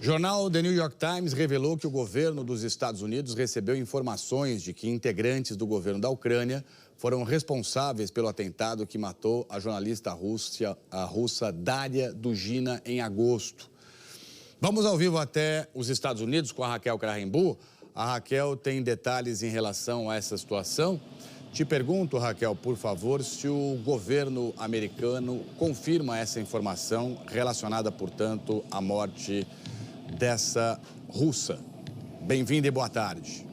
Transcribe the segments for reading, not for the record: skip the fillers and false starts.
Jornal The New York Times revelou que o governo dos Estados Unidos recebeu informações de que integrantes do governo da Ucrânia foram responsáveis pelo atentado que matou a jornalista russa Daria Dugina em agosto. Vamos ao vivo até os Estados Unidos com a Raquel Krahenbuhl. A Raquel tem detalhes em relação a essa situação. Te pergunto, Raquel, por favor, se o governo americano confirma essa informação relacionada, portanto, à morte dessa russa. Bem-vinda e boa tarde.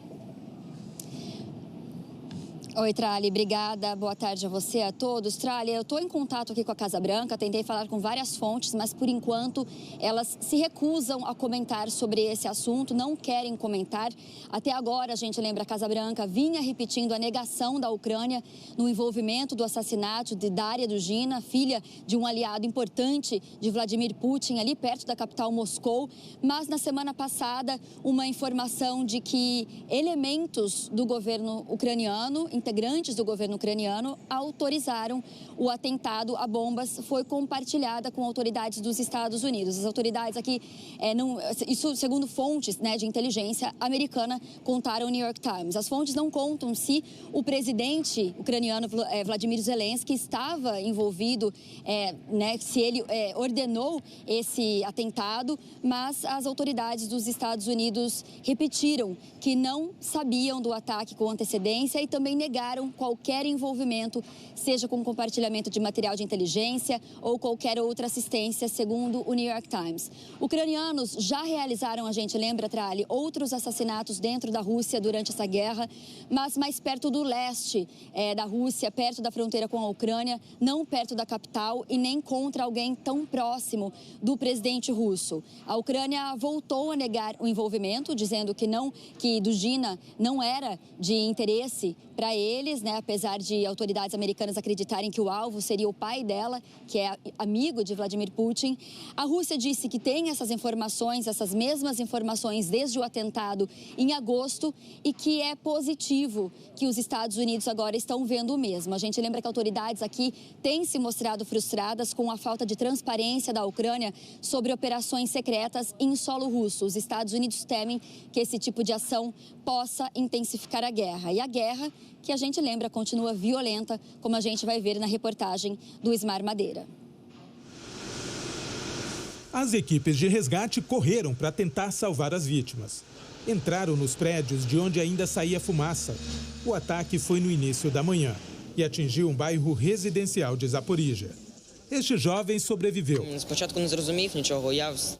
Oi, Trali, obrigada. Boa tarde a você e a todos. Trali, eu estou em contato aqui com a Casa Branca, tentei falar com várias fontes, mas por enquanto elas se recusam a comentar sobre esse assunto, não querem comentar. Até agora, a gente lembra, a Casa Branca vinha repetindo a negação da Ucrânia no envolvimento do assassinato de Daria Dugina, filha de um aliado importante de Vladimir Putin, ali perto da capital Moscou. Mas na semana passada, uma informação de que elementos do governo ucraniano, integrantes do governo ucraniano, autorizaram o atentado a bombas, foi compartilhada com autoridades dos Estados Unidos. As autoridades aqui, isso segundo fontes de inteligência americana, contaram ao New York Times. As fontes não contam se o presidente ucraniano Vladimir Zelensky estava envolvido, se ele ordenou esse atentado, mas as autoridades dos Estados Unidos repetiram que não sabiam do ataque com antecedência e também negaram qualquer envolvimento, seja com compartilhamento de material de inteligência ou qualquer outra assistência, segundo o New York Times. Ucranianos já realizaram, a gente lembra, Trali, outros assassinatos dentro da Rússia durante essa guerra, mas mais perto do leste da Rússia, perto da fronteira com a Ucrânia, não perto da capital e nem contra alguém tão próximo do presidente russo. A Ucrânia voltou a negar o envolvimento, dizendo que Dugina não era de interesse para eles, apesar de autoridades americanas acreditarem que o alvo seria o pai dela, que é amigo de Vladimir Putin. A Rússia disse que tem essas informações, essas mesmas informações desde o atentado em agosto e que é positivo que os Estados Unidos agora estão vendo o mesmo. A gente lembra que autoridades aqui têm se mostrado frustradas com a falta de transparência da Ucrânia sobre operações secretas em solo russo. Os Estados Unidos temem que esse tipo de ação possa intensificar a guerra. E a guerra, que a gente lembra, continua violenta, como a gente vai ver na reportagem do Ismar Madeira. As equipes de resgate correram para tentar salvar as vítimas. Entraram nos prédios de onde ainda saía fumaça. O ataque foi no início da manhã e atingiu um bairro residencial de Zaporíjia. Este jovem sobreviveu.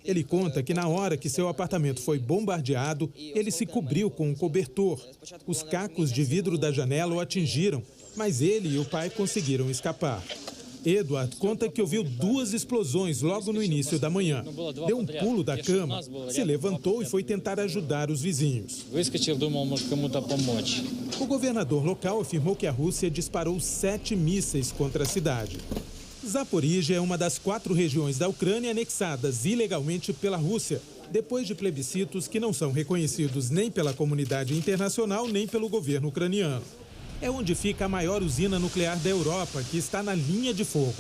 Ele conta que na hora que seu apartamento foi bombardeado, ele se cobriu com um cobertor. Os cacos de vidro da janela o atingiram, mas ele e o pai conseguiram escapar. Edward conta que ouviu 2 explosões logo no início da manhã. Deu um pulo da cama, se levantou e foi tentar ajudar os vizinhos. O governador local afirmou que a Rússia disparou 7 mísseis contra a cidade. Zaporíjia é uma das 4 regiões da Ucrânia anexadas ilegalmente pela Rússia, depois de plebiscitos que não são reconhecidos nem pela comunidade internacional nem pelo governo ucraniano. É onde fica a maior usina nuclear da Europa, que está na linha de fogo.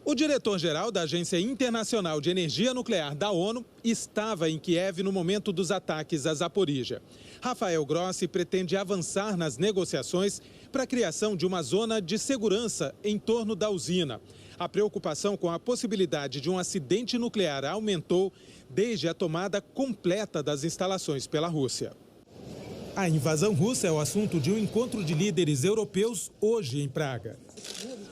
O diretor-geral da Agência Internacional de Energia Nuclear da ONU estava em Kiev no momento dos ataques a Zaporíjia. Rafael Grossi pretende avançar nas negociações para a criação de uma zona de segurança em torno da usina. A preocupação com a possibilidade de um acidente nuclear aumentou desde a tomada completa das instalações pela Rússia. A invasão russa é o assunto de um encontro de líderes europeus hoje em Praga.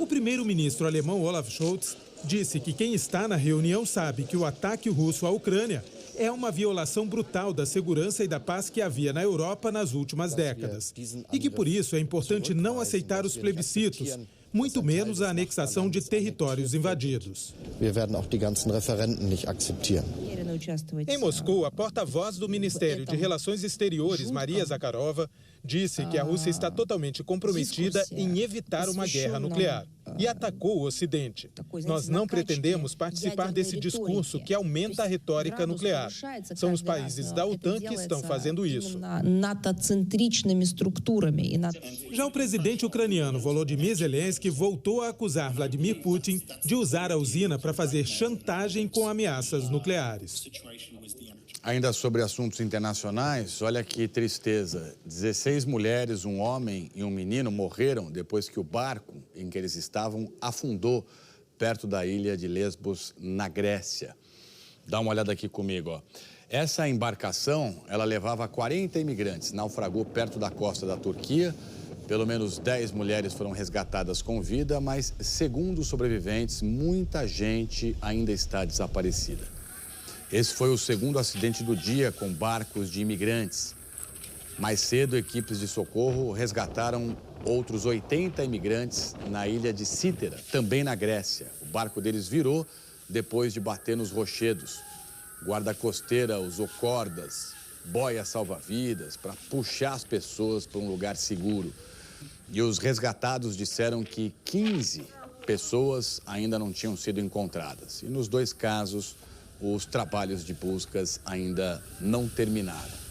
O primeiro-ministro alemão Olaf Scholz disse que quem está na reunião sabe que o ataque russo à Ucrânia é uma violação brutal da segurança e da paz que havia na Europa nas últimas décadas. E que por isso é importante não aceitar os plebiscitos, muito menos a anexação de territórios invadidos. Em Moscou, a porta-voz do Ministério de Relações Exteriores, Maria Zakharova, disse que a Rússia está totalmente comprometida em evitar uma guerra nuclear e atacou o Ocidente. Nós não pretendemos participar desse discurso que aumenta a retórica nuclear. São os países da OTAN que estão fazendo isso. Já o presidente ucraniano Volodymyr Zelensky voltou a acusar Vladimir Putin de usar a usina para fazer chantagem com ameaças nucleares. Ainda sobre assuntos internacionais, olha que tristeza. 16 mulheres, um homem e um menino morreram depois que o barco em que eles estavam afundou perto da ilha de Lesbos, na Grécia. Dá uma olhada aqui comigo, ó. Essa embarcação, ela levava 40 imigrantes, naufragou perto da costa da Turquia. Pelo menos 10 mulheres foram resgatadas com vida, mas, segundo os sobreviventes, muita gente ainda está desaparecida. Esse foi o segundo acidente do dia com barcos de imigrantes. Mais cedo, equipes de socorro resgataram outros 80 imigrantes na ilha de Cítera, também na Grécia. O barco deles virou depois de bater nos rochedos. Guarda costeira usou cordas, boias salva-vidas para puxar as pessoas para um lugar seguro. E os resgatados disseram que 15 pessoas ainda não tinham sido encontradas. E nos dois casos, os trabalhos de buscas ainda não terminaram.